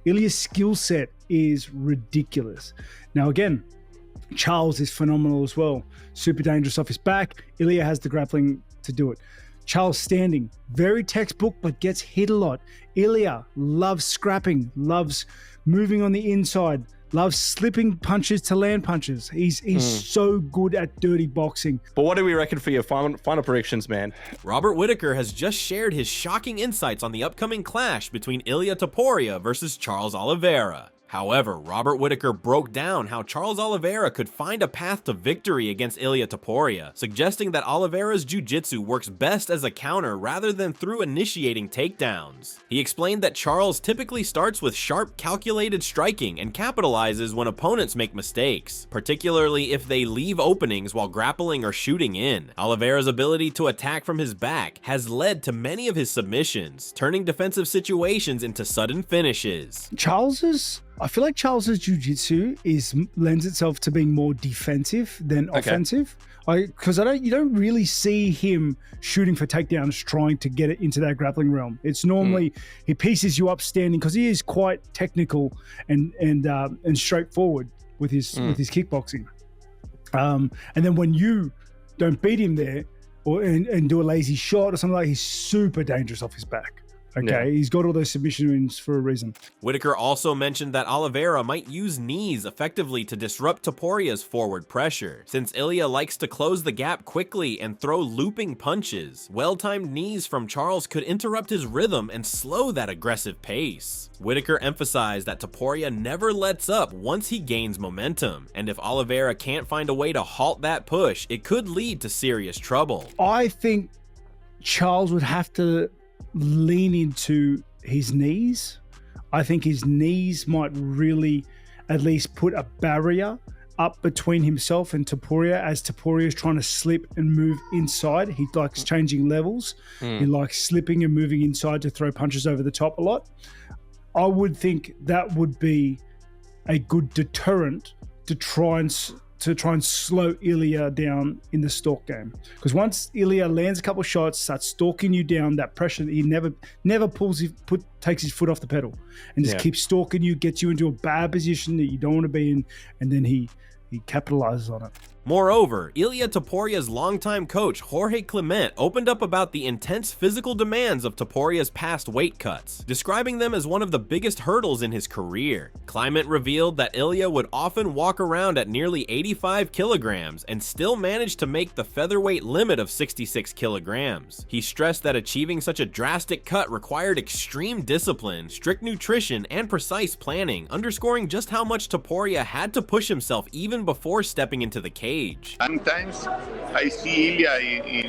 Ilia's skill set is ridiculous. Now, again, Charles is phenomenal as well. Super dangerous off his back. Ilia has the grappling to do it. Charles standing, very textbook, but gets hit a lot. Ilia loves scrapping, loves moving on the inside, loves slipping punches to land punches. He's so good at dirty boxing. But what do we reckon for your final predictions, man? Robert Whittaker has just shared his shocking insights on the upcoming clash between Ilia Topuria versus Charles Oliveira. However, Robert Whittaker broke down how Charles Oliveira could find a path to victory against Ilia Topuria, suggesting that Oliveira's jiu-jitsu works best as a counter rather than through initiating takedowns. He explained that Charles typically starts with sharp, calculated striking and capitalizes when opponents make mistakes, particularly if they leave openings while grappling or shooting in. Oliveira's ability to attack from his back has led to many of his submissions, turning defensive situations into sudden finishes. I feel like Charles's jiu-jitsu lends itself to being more defensive than offensive. Because you don't really see him shooting for takedowns, trying to get it into that grappling realm. It's normally he pieces you up standing because he is quite technical and straightforward with his kickboxing. And then when you don't beat him there and do a lazy shot or something he's super dangerous off his back. Okay, he's got all those submission wins for a reason. Whittaker also mentioned that Oliveira might use knees effectively to disrupt Topuria's forward pressure. Since Ilia likes to close the gap quickly and throw looping punches, well-timed knees from Charles could interrupt his rhythm and slow that aggressive pace. Whittaker emphasized that Topuria never lets up once he gains momentum, and if Oliveira can't find a way to halt that push, it could lead to serious trouble. I think Charles would have to lean into his knees. I think his knees might really at least put a barrier up between himself and Topuria as Topuria is trying to slip and move inside. He likes changing levels. He likes slipping and moving inside to throw punches over the top a lot. I would think that would be a good deterrent to try and slow Ilia down in the stalk game. Because once Ilia lands a couple of shots, starts stalking you down, that pressure, he never takes his foot off the pedal and just keeps stalking you, gets you into a bad position that you don't want to be in, and then he capitalizes on it. Moreover, Ilia Topuria's longtime coach Jorge Clement opened up about the intense physical demands of Topuria's past weight cuts, describing them as one of the biggest hurdles in his career. Clement revealed that Ilia would often walk around at nearly 85 kilograms and still manage to make the featherweight limit of 66 kilograms. He stressed that achieving such a drastic cut required extreme discipline, strict nutrition, and precise planning, underscoring just how much Topuria had to push himself even before stepping into the cage. Sometimes I see Ilia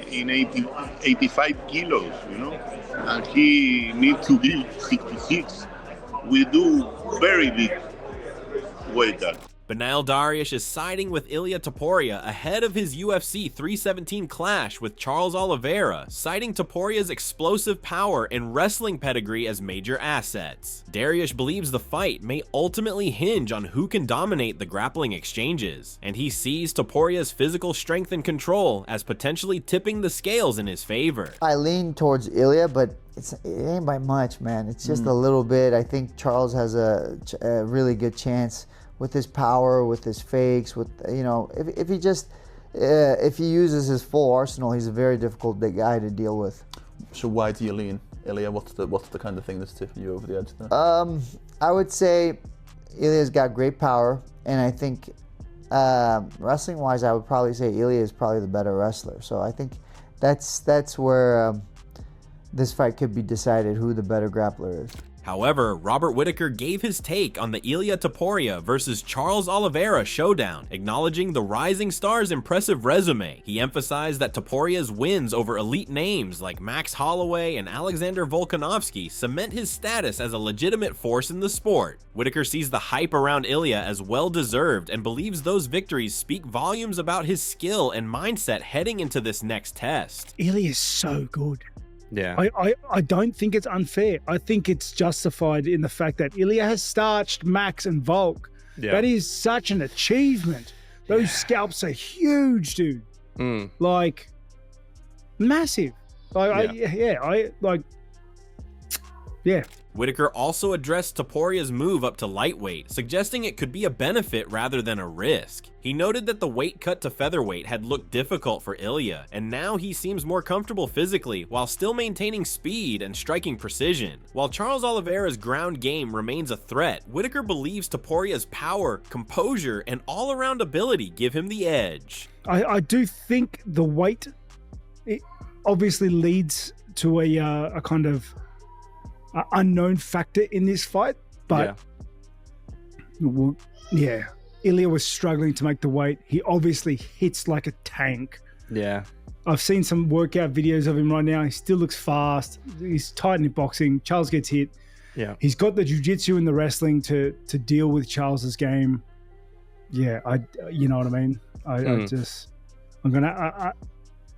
in 85 kilos, and he needs to be 66. We do very big weight cut. Benail Dariush is siding with Ilia Topuria ahead of his UFC 317 clash with Charles Oliveira, citing Topuria's explosive power and wrestling pedigree as major assets. Dariush believes the fight may ultimately hinge on who can dominate the grappling exchanges, and he sees Topuria's physical strength and control as potentially tipping the scales in his favor. I lean towards Ilia, but it ain't by much, man. It's just a little bit. I think Charles has a really good chance with his power, with his fakes, if he uses his full arsenal, he's a very difficult guy to deal with. So why do you lean Ilia? What's the kind of thing that's tipping you over the edge then? I would say Ilia's got great power, and I think wrestling-wise, I would probably say Ilia is probably the better wrestler. So I think that's where this fight could be decided, who the better grappler is. However, Robert Whittaker gave his take on the Ilia Topuria versus Charles Oliveira showdown, acknowledging the rising star's impressive resume. He emphasized that Topuria's wins over elite names like Max Holloway and Alexander Volkanovski cement his status as a legitimate force in the sport. Whittaker sees the hype around Ilia as well-deserved and believes those victories speak volumes about his skill and mindset heading into this next test. Ilia is so good. Yeah. I don't think it's unfair. I think it's justified in the fact that Ilia has starched Max and Volk. Yeah. That is such an achievement. Those scalps are huge, dude. Like, massive. Yeah. Whittaker also addressed Topuria's move up to lightweight, suggesting it could be a benefit rather than a risk. He noted that the weight cut to featherweight had looked difficult for Ilia, and now he seems more comfortable physically while still maintaining speed and striking precision. While Charles Oliveira's ground game remains a threat, Whittaker believes Topuria's power, composure, and all-around ability give him the edge. I do think the weight, it obviously leads to a kind of unknown factor in this fight, but Ilia was struggling to make the weight. He obviously hits like a tank. Yeah. I've seen some workout videos of him right now. He still looks fast. He's tight in boxing. Charles gets hit. Yeah. He's got the jiu-jitsu and the wrestling to deal with Charles's game. Yeah, you know what I mean?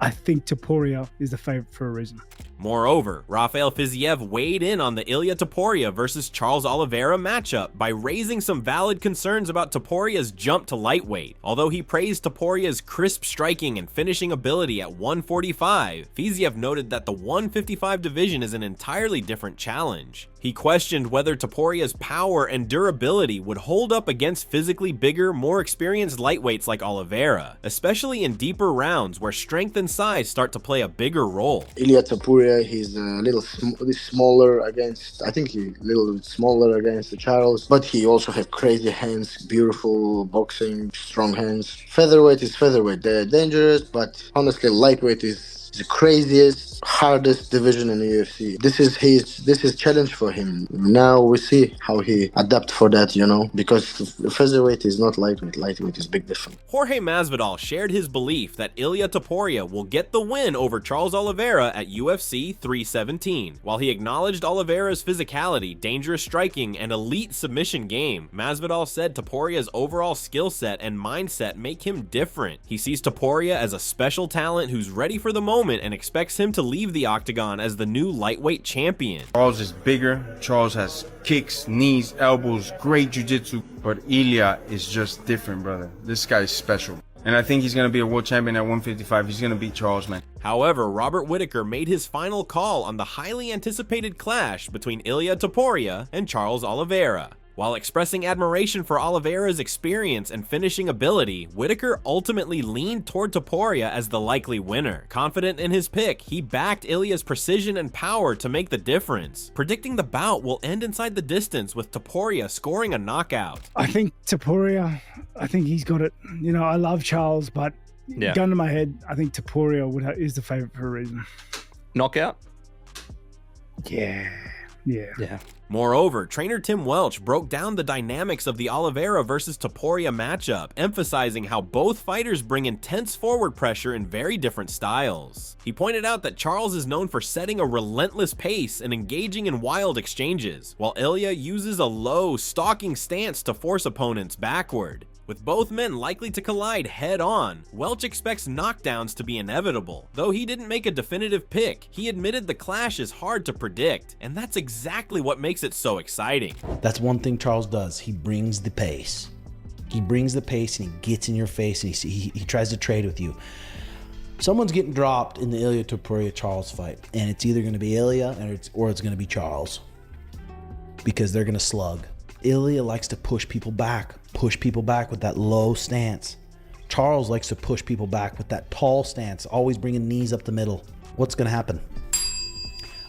I think Topuria is the favorite for a reason. Moreover, Rafael Fiziev weighed in on the Ilia Topuria versus Charles Oliveira matchup by raising some valid concerns about Topuria's jump to lightweight. Although he praised Topuria's crisp striking and finishing ability at 145, Fiziev noted that the 155 division is an entirely different challenge. He questioned whether Topuria's power and durability would hold up against physically bigger, more experienced lightweights like Oliveira, especially in deeper rounds where strength and size start to play a bigger role. Ilia Topuria, he's a little smaller against, I think he's a little bit smaller against the Charles, but he also has crazy hands, beautiful boxing, strong hands. Featherweight is featherweight. They're dangerous, but honestly, lightweight is the craziest, hardest division in the UFC. This is his challenge for him. Now we see how he adapt for that, because featherweight is not lightweight. Lightweight is big difference. Jorge Masvidal shared his belief that Ilia Topuria will get the win over Charles Oliveira at UFC 317. While he acknowledged Oliveira's physicality, dangerous striking, and elite submission game, Masvidal said Topuria's overall skill set and mindset make him different. He sees Topuria as a special talent who's ready for the moment and expects him to leave the octagon as the new lightweight champion. Charles is bigger. Charles has kicks, knees, elbows, great jiu-jitsu, but Ilia is just different, brother. This guy is special. And I think he's going to be a world champion at 155. He's going to beat Charles, man. However, Robert Whittaker made his final call on the highly anticipated clash between Ilia Topuria and Charles Oliveira. While expressing admiration for Oliveira's experience and finishing ability, Whittaker ultimately leaned toward Topuria as the likely winner. Confident in his pick, he backed Ilia's precision and power to make the difference, predicting the bout will end inside the distance with Topuria scoring a knockout. I think Topuria, he's got it. I love Charles, but gun to my head, I think Topuria is the favorite for a reason. Knockout? Yeah. Moreover, trainer Tim Welch broke down the dynamics of the Oliveira versus Topuria matchup, emphasizing how both fighters bring intense forward pressure in very different styles. He pointed out that Charles is known for setting a relentless pace and engaging in wild exchanges, while Ilia uses a low, stalking stance to force opponents backward. With both men likely to collide head-on, Welch expects knockdowns to be inevitable. Though he didn't make a definitive pick, he admitted the clash is hard to predict, and that's exactly what makes it so exciting. That's one thing Charles does. He brings the pace. He brings the pace and he gets in your face and he tries to trade with you. Someone's getting dropped in the Ilia Topuria Charles fight, and it's either going to be Ilia or it's going to be Charles, because they're going to slug. Ilia likes to push people back with that low stance. Charles likes to push people back with that tall stance, always bringing knees up the middle. What's going to happen?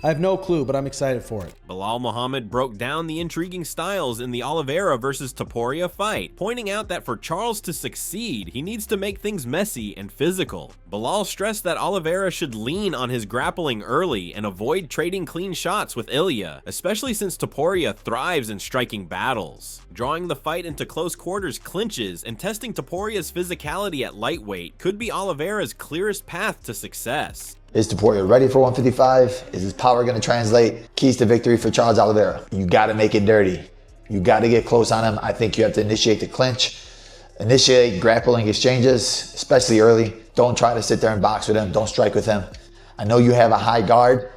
I have no clue, but I'm excited for it. Bilal Muhammad broke down the intriguing styles in the Oliveira versus Topuria fight, pointing out that for Charles to succeed, he needs to make things messy and physical. Bilal stressed that Oliveira should lean on his grappling early and avoid trading clean shots with Ilia, especially since Topuria thrives in striking battles. Drawing the fight into close quarters clinches and testing Topuria's physicality at lightweight could be Oliveira's clearest path to success. Is Topuria ready for 155? Is his power going to translate? Keys to victory for Charles Oliveira. You got to make it dirty. You got to get close on him. I think you have to initiate the clinch, initiate grappling exchanges, especially early. Don't try to sit there and box with him. Don't strike with him. I know you have a high guard,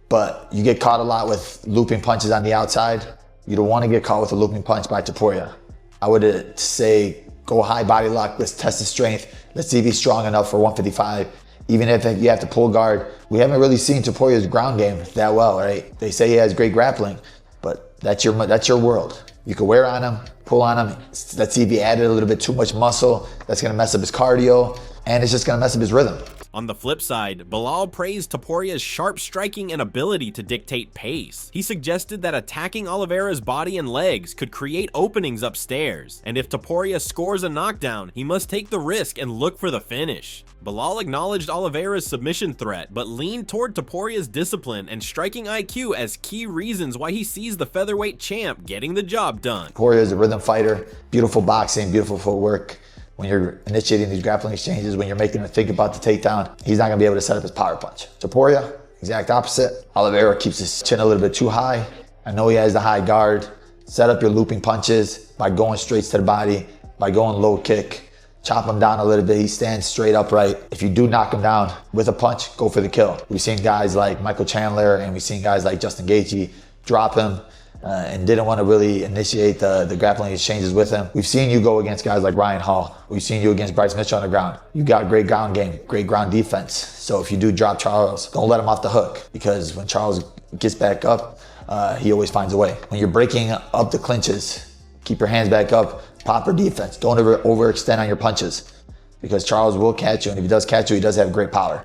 but you get caught a lot with looping punches on the outside. You don't want to get caught with a looping punch by Topuria. I would say go high body lock. Let's test his strength. Let's see if he's strong enough for 155. Even if you have to pull guard, we haven't really seen Topuria's ground game that well, right? They say he has great grappling, but that's your world. You can wear on him, pull on him. Let's see if he added a little bit too much muscle. That's gonna mess up his cardio, and it's just gonna mess up his rhythm. On the flip side, Bilal praised Topuria's sharp striking and ability to dictate pace. He suggested that attacking Oliveira's body and legs could create openings upstairs, and if Topuria scores a knockdown, he must take the risk and look for the finish. Bilal acknowledged Oliveira's submission threat, but leaned toward Topuria's discipline and striking IQ as key reasons why he sees the featherweight champ getting the job done. Topuria is a rhythm fighter, beautiful boxing, beautiful footwork. When you're initiating these grappling exchanges, when you're making him think about the takedown, he's not gonna be able to set up his power punch. Topuria, exact opposite. Oliveira keeps his chin a little bit too high. I know he has the high guard. Set up your looping punches by going straight to the body, by going low kick. Chop him down a little bit, he stands straight upright. If you do knock him down with a punch, go for the kill. We've seen guys like Michael Chandler and we've seen guys like Justin Gaethje drop him and didn't want to really initiate the grappling exchanges with him. We've seen you go against guys like Ryan Hall. We've seen you against Bryce Mitchell on the ground. You got great ground game, great ground defense. So if you do drop Charles, don't let him off the hook, because when Charles gets back up, he always finds a way. When you're breaking up the clinches, keep your hands back up, proper defense. Don't overextend on your punches, because Charles will catch you, and if he does catch you, he does have great power.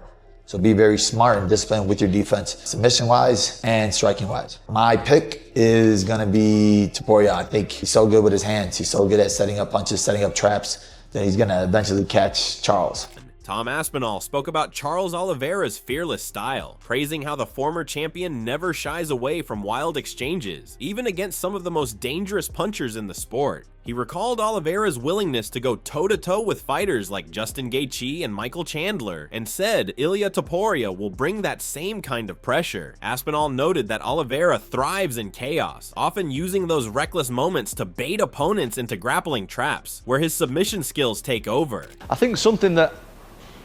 So be very smart and disciplined with your defense, submission-wise and striking-wise. My pick is gonna be Topuria. I think he's so good with his hands. He's so good at setting up punches, setting up traps, that he's gonna eventually catch Charles. Tom Aspinall spoke about Charles Oliveira's fearless style, praising how the former champion never shies away from wild exchanges, even against some of the most dangerous punchers in the sport. He recalled Oliveira's willingness to go toe-to-toe with fighters like Justin Gaethje and Michael Chandler, and said Ilia Topuria will bring that same kind of pressure. Aspinall noted that Oliveira thrives in chaos, often using those reckless moments to bait opponents into grappling traps, where his submission skills take over. I think something that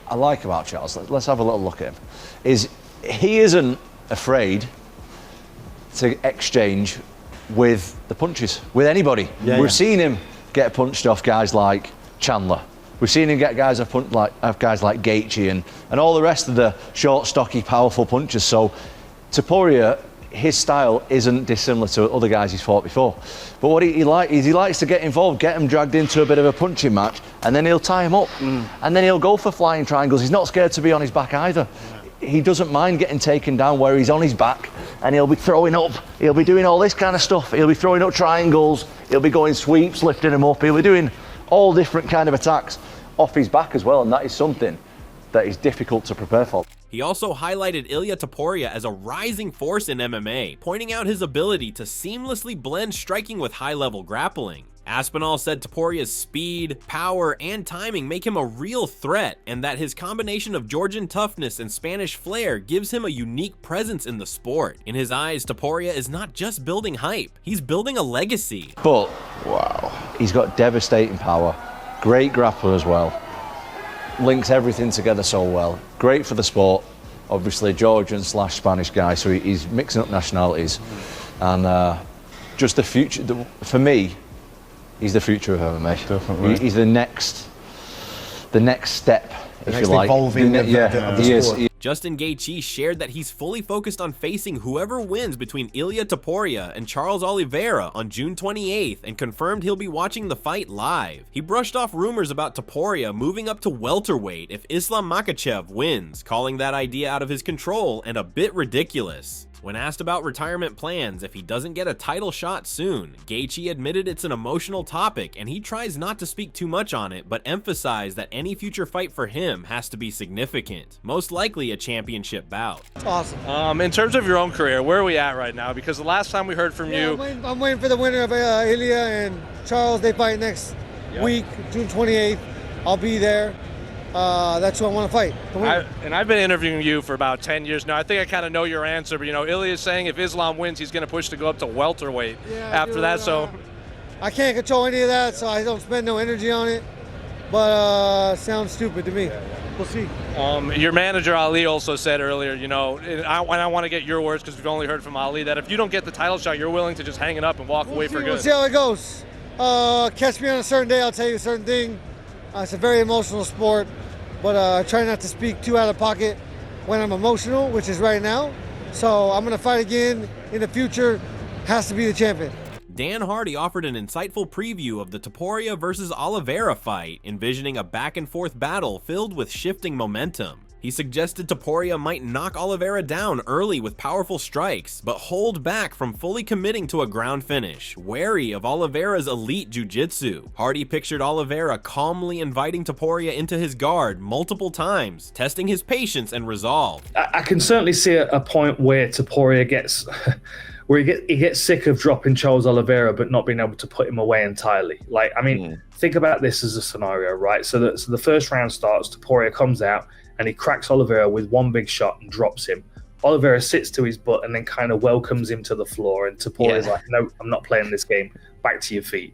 I like about Charles, let's have a little look at him, is he isn't afraid to exchange with the punches, with anybody. We've seen him get punched off guys like Chandler. We've seen him get guys off guys like Gaethje and all the rest of the short, stocky, powerful punchers. So Topuria, his style isn't dissimilar to other guys he's fought before. But what he likes to get involved, get him dragged into a bit of a punching match, and then he'll tie him up. And then he'll go for flying triangles. He's not scared to be on his back either. He doesn't mind getting taken down where he's on his back, and he'll be throwing up, he'll be doing all this kind of stuff. He'll be throwing up triangles, he'll be going sweeps, lifting him up, he'll be doing all different kind of attacks off his back as well, and that is something that is difficult to prepare for. He also highlighted Ilia Topuria as a rising force in MMA, pointing out his ability to seamlessly blend striking with high-level grappling. Aspinall said Topuria's speed, power, and timing make him a real threat, and that his combination of Georgian toughness and Spanish flair gives him a unique presence in the sport. In his eyes, Topuria is not just building hype, he's building a legacy. But, wow, he's got devastating power, great grappler as well, links everything together so well, great for the sport, obviously Georgian / Spanish guy, so he's mixing up nationalities, and just the future, for me, he's the future of MMA. Definitely. He's the next step, if you like. Evolving of the sport. Justin Gaethje shared that he's fully focused on facing whoever wins between Ilia Topuria and Charles Oliveira on June 28th, and confirmed he'll be watching the fight live. He brushed off rumors about Topuria moving up to welterweight if Islam Makhachev wins, calling that idea out of his control and a bit ridiculous. When asked about retirement plans if he doesn't get a title shot soon, Gaethje admitted it's an emotional topic and he tries not to speak too much on it, but emphasized that any future fight for him has to be significant, most likely a championship bout. It's awesome. In terms of your own career, where are we at right now? Because the last time we heard from you... I'm waiting for the winner of Ilia and Charles. They fight next week, June 28th. I'll be there. That's who I want to fight. And I've been interviewing you for about 10 years now. I think I kind of know your answer, but Ilia is saying if Islam wins, he's going to push to go up to welterweight after that. So I can't control any of that, so I don't spend no energy on it. But sounds stupid to me. We'll see. Your manager Ali also said earlier, and I want to get your words because we've only heard from Ali, that if you don't get the title shot, you're willing to just hang it up and walk away for good. We'll see how it goes. Catch me on a certain day, I'll tell you a certain thing. It's a very emotional sport. but I try not to speak too out of pocket when I'm emotional, which is right now. So I'm going to fight again in the future. Has to be the champion. Dan Hardy offered an insightful preview of the Topuria versus Oliveira fight, envisioning a back-and-forth battle filled with shifting momentum. He suggested Topuria might knock Oliveira down early with powerful strikes, but hold back from fully committing to a ground finish, wary of Oliveira's elite jiu-jitsu. Hardy pictured Oliveira calmly inviting Topuria into his guard multiple times, testing his patience and resolve. I can certainly see a point where Topuria gets... where he gets sick of dropping Charles Oliveira but not being able to put him away entirely. Like, I mean, think about this as a scenario, right? So the first round starts, Topuria comes out and he cracks Oliveira with one big shot and drops him. Oliveira sits to his butt and then kind of welcomes him to the floor, and Topuria's like, no, I'm not playing this game, back to your feet.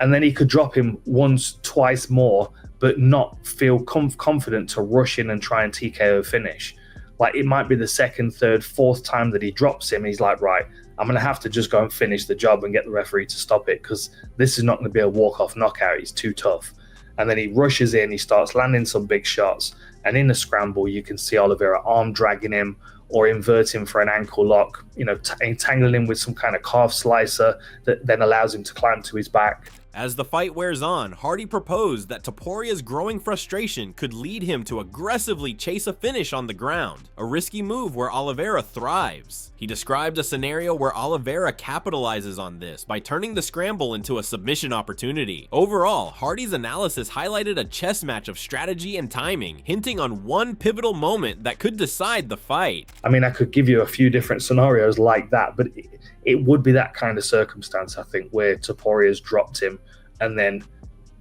And then he could drop him once, twice more, but not feel confident to rush in and try and TKO finish. Like, it might be the second, third, fourth time that he drops him, and he's like, right, I'm going to have to just go and finish the job and get the referee to stop it, because this is not going to be a walk-off knockout. It's too tough. And then he rushes in, he starts landing some big shots, and in the scramble, you can see Oliveira arm dragging him or invert him for an ankle lock, you know, entangling him with some kind of calf slicer that then allows him to climb to his back. As the fight wears on, Hardy proposed that Topuria's growing frustration could lead him to aggressively chase a finish on the ground, a risky move where Oliveira thrives. He described a scenario where Oliveira capitalizes on this by turning the scramble into a submission opportunity. Overall, Hardy's analysis highlighted a chess match of strategy and timing, hinting on one pivotal moment that could decide the fight. I mean, I could give you a few different scenarios like that, but it would be that kind of circumstance, I think, where Topuria's dropped him and then,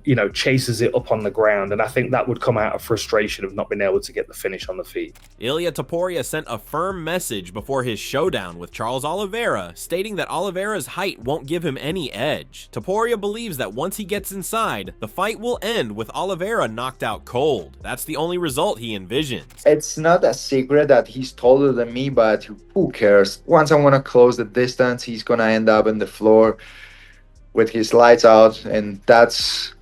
you know, chases it up on the ground. And I think that would come out of frustration of not being able to get the finish on the feet. Ilia Topuria sent a firm message before his showdown with Charles Oliveira, stating that Oliveira's height won't give him any edge. Topuria believes that once he gets inside, the fight will end with Oliveira knocked out cold. That's the only result he envisions. It's not a secret that he's taller than me, but who cares? Once I want to close the distance, he's going to end up on the floor with his lights out, and that's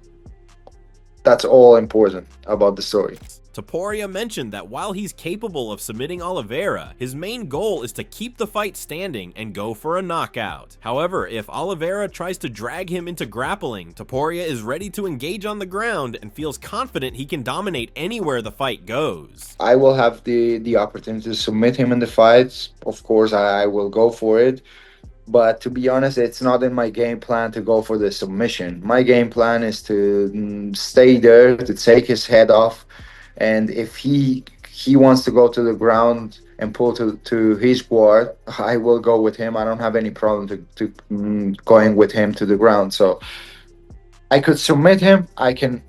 all important about the story. Topuria mentioned that while he's capable of submitting Oliveira, his main goal is to keep the fight standing and go for a knockout. However, if Oliveira tries to drag him into grappling, Topuria is ready to engage on the ground and feels confident he can dominate anywhere the fight goes. I will have the opportunity to submit him in the fights. Of course, I will go for it. But to be honest, it's not in my game plan to go for the submission. My game plan is to stay there, to take his head off. And if he wants to go to the ground and pull to his guard, I will go with him. I don't have any problem to going with him to the ground. So I could submit him. I can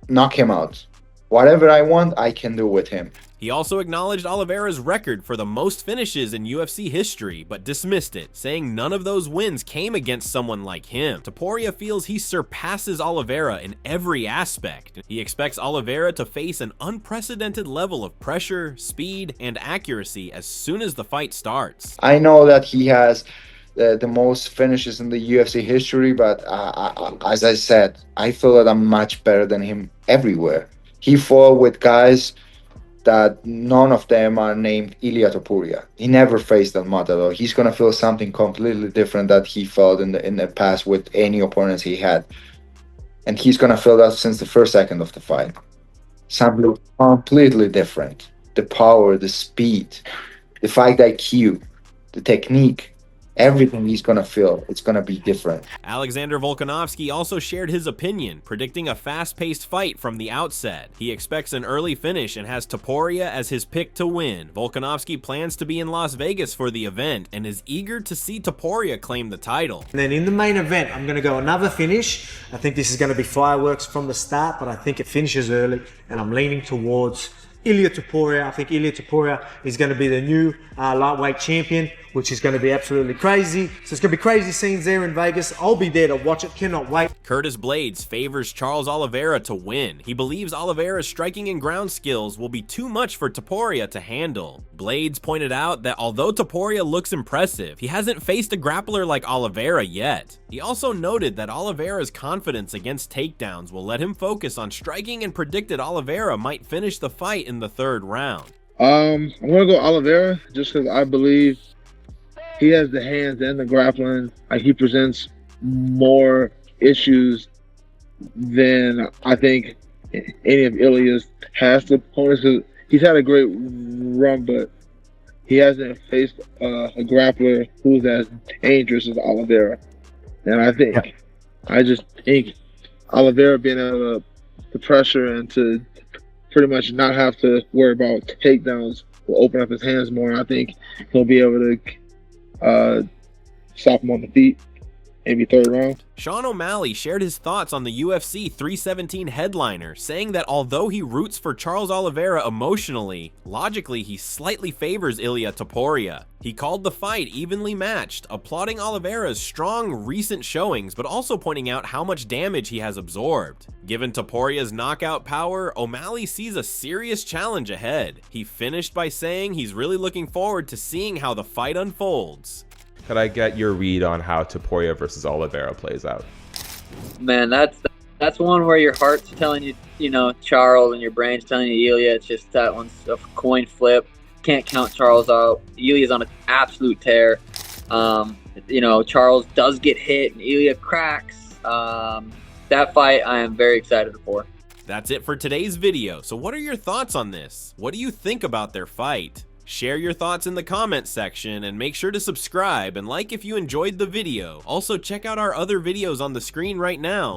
knock him out. Whatever I want, I can do with him. He also acknowledged Oliveira's record for the most finishes in UFC history, but dismissed it, saying none of those wins came against someone like him. Topuria feels he surpasses Oliveira in every aspect. He expects Oliveira to face an unprecedented level of pressure, speed, and accuracy as soon as the fight starts. I know that he has the most finishes in the UFC history, but as I said, I feel that I'm much better than him everywhere. He fought with guys that none of them are named Ilia Topuria. He never faced that Matador. He's gonna feel something completely different that he felt in the past with any opponents he had, and he's gonna feel that since the first second of the fight. Something completely different. The power, the speed, the fight IQ, the technique. Everything he's gonna feel, it's gonna be different. Alexander Volkanovski also shared his opinion, predicting a fast-paced fight from the outset. He expects an early finish and has Topuria as his pick to win. Volkanovski plans to be in Las Vegas for the event and is eager to see Topuria claim the title. And then in the main event, I'm gonna go another finish. I think this is gonna be fireworks from the start, but I think it finishes early, and I'm leaning towards Ilia Topuria. I think Ilia Topuria is going to be the new lightweight champion. which is going to be absolutely crazy. So it's going to be crazy scenes there in Vegas. I'll be there to watch it. Cannot wait. Curtis Blades favors Charles Oliveira to win. He believes Oliveira's striking and ground skills will be too much for Topuria to handle. Blades pointed out that although Topuria looks impressive, he hasn't faced a grappler like Oliveira yet. He also noted that Oliveira's confidence against takedowns will let him focus on striking and predicted Oliveira might finish the fight in the 3rd round. I'm gonna go Oliveira just because I believe he has the hands and the grappling. Like, he presents more issues than I think any of Ilia's past opponents. He's had a great run, but he hasn't faced a grappler who's as dangerous as Oliveira. And I just think Oliveira being able to pressure and to pretty much not have to worry about takedowns will open up his hands more. And I think he'll be able to stop him on the feet, maybe 3rd round. Sean O'Malley shared his thoughts on the UFC 317 headliner, saying that although he roots for Charles Oliveira emotionally, logically he slightly favors Ilia Topuria. He called the fight evenly matched, applauding Oliveira's strong recent showings, but also pointing out how much damage he has absorbed. Given Topuria's knockout power, O'Malley sees a serious challenge ahead. He finished by saying he's really looking forward to seeing how the fight unfolds. Could I get your read on how Topuria versus Oliveira plays out? Man, that's one where your heart's telling you, Charles, and your brain's telling you Ilia. It's just that one's a coin flip. Can't count Charles out. Ilia's on an absolute tear. Charles does get hit and Ilia cracks. That fight I am very excited for. That's it for today's video. So what are your thoughts on this? What do you think about their fight? Share your thoughts in the comments section and make sure to subscribe and like if you enjoyed the video. Also check out our other videos on the screen right now.